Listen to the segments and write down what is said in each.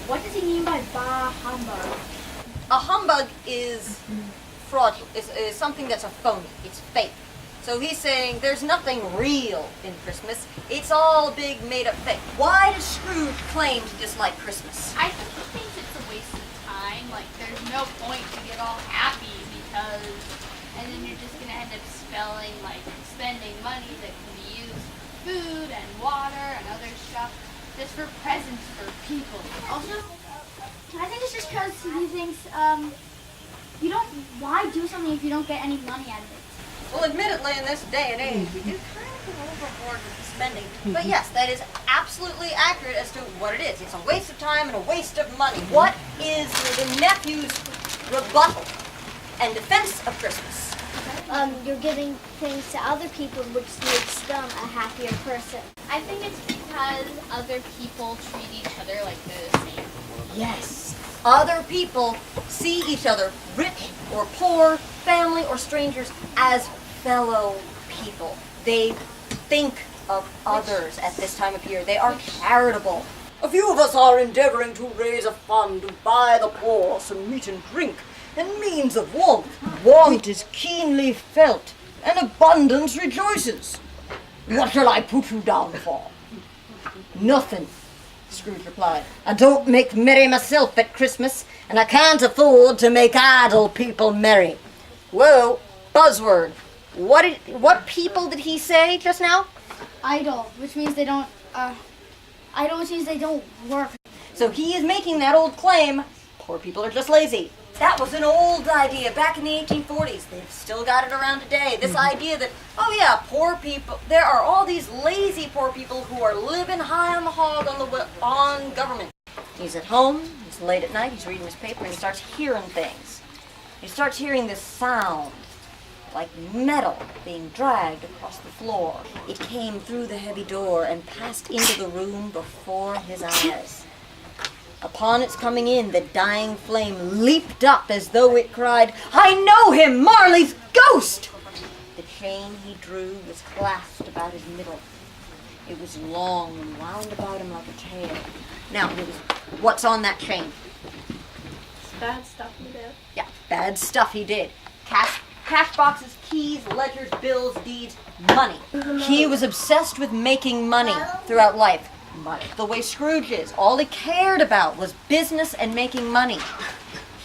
What does he mean by bah humbug? A humbug is fraudulent, is something that's a phony. It's fake. So he's saying there's nothing real in Christmas. It's all big made-up fake. Why does Scrooge claim to dislike Christmas? I think he thinks it's a waste of time. Like, there's no point to get all happy because, and then you're just going to end up spending money that can be used for food and water and other stuff just for presents for people. Also, I think it's just because he thinks, why do something if you don't get any money out of it? Well, admittedly, in this day and age, we do kind of go overboard with the spending. But yes, that is absolutely accurate as to what it is. It's a waste of time and a waste of money. What is the nephew's rebuttal and defense of Christmas? You're giving things to other people, which makes them a happier person. I think it's because other people treat each other like they're the same. Yes. Other people see each other, rich or poor, family or strangers, as fellow people. They think of others at this time of year. They are charitable. A few of us are endeavoring to raise a fund to buy the poor some meat and drink and means of warmth. Want is keenly felt, and abundance rejoices. What shall I put you down for? Nothing, Scrooge replied. I don't make merry myself at Christmas, and I can't afford to make idle people merry. Whoa, buzzword. What people did he say just now? Idle, which means they don't, work. So he is making that old claim, poor people are just lazy. That was an old idea back in the 1840s. They've still got it around today. This idea that, oh yeah, poor people, there are all these lazy poor people who are living high on the hog on government. He's at home, he's late at night, he's reading his paper, and he starts hearing things. He starts hearing this sound, like metal being dragged across the floor. It came through the heavy door and passed into the room before his eyes. Upon its coming in, the dying flame leaped up as though it cried, I know him, Marley's ghost! The chain he drew was clasped about his middle. It was long and wound about him like a tail. Now, what's on that chain? Bad stuff he did. Yeah, bad stuff he did. Cash boxes, keys, ledgers, bills, deeds, money. He was obsessed with making money throughout life. Money. The way Scrooge is. All he cared about was business and making money.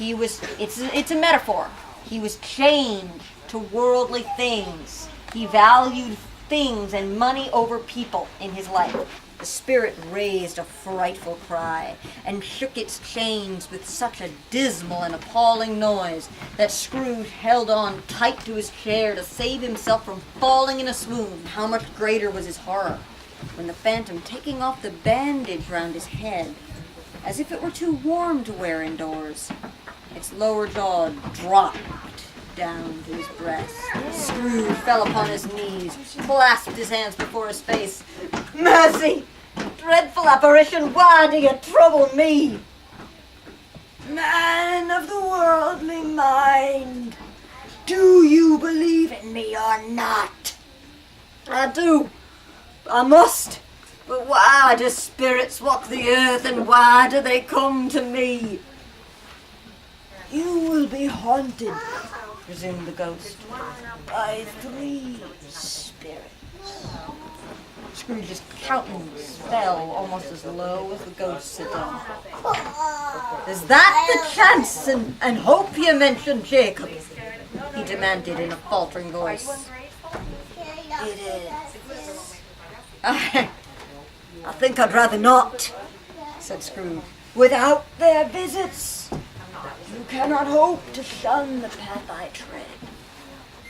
It's a metaphor. He was chained to worldly things. He valued things and money over people in his life. The spirit raised a frightful cry and shook its chains with such a dismal and appalling noise that Scrooge held on tight to his chair to save himself from falling in a swoon. How much greater was his horror when the phantom, taking off the bandage round his head, as if it were too warm to wear indoors, its lower jaw dropped down to his breast. Scrooge fell upon his knees, clasped his hands before his face. Mercy! Dreadful apparition, why do you trouble me? Man of the worldly mind, do you believe in me or not? I do. I must. But why do spirits walk the earth, and why do they come to me? You will be haunted, resumed the ghost, by 3 spirits. Scrooge's countenance fell almost as low as the ghost's had done. Is that the chance and hope you mentioned, Jacob? He demanded in a faltering voice. It is. I think I'd rather not, said Scrooge. Without their visits, you cannot hope to shun the path I tread.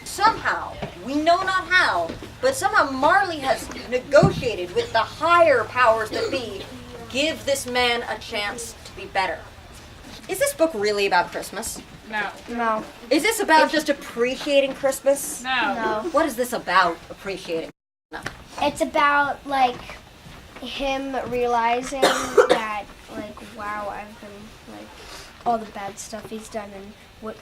Somehow, we know not how, but somehow Marley has negotiated with the higher powers that be, give this man a chance to be better. Is this book really about Christmas? No. Is this about just appreciating Christmas? No. What is this about, appreciating? No. It's about, him realizing that, wow, I've been, all the bad stuff he's done and what,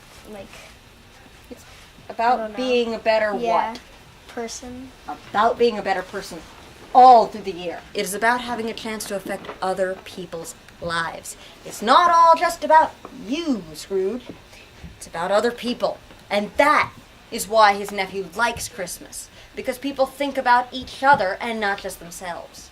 It's about being a better what? Person. About being a better person. all through the year. It is about having a chance to affect other people's lives. It's not all just about you, Scrooge. It's about other people. And that is why his nephew likes Christmas, because people think about each other and not just themselves.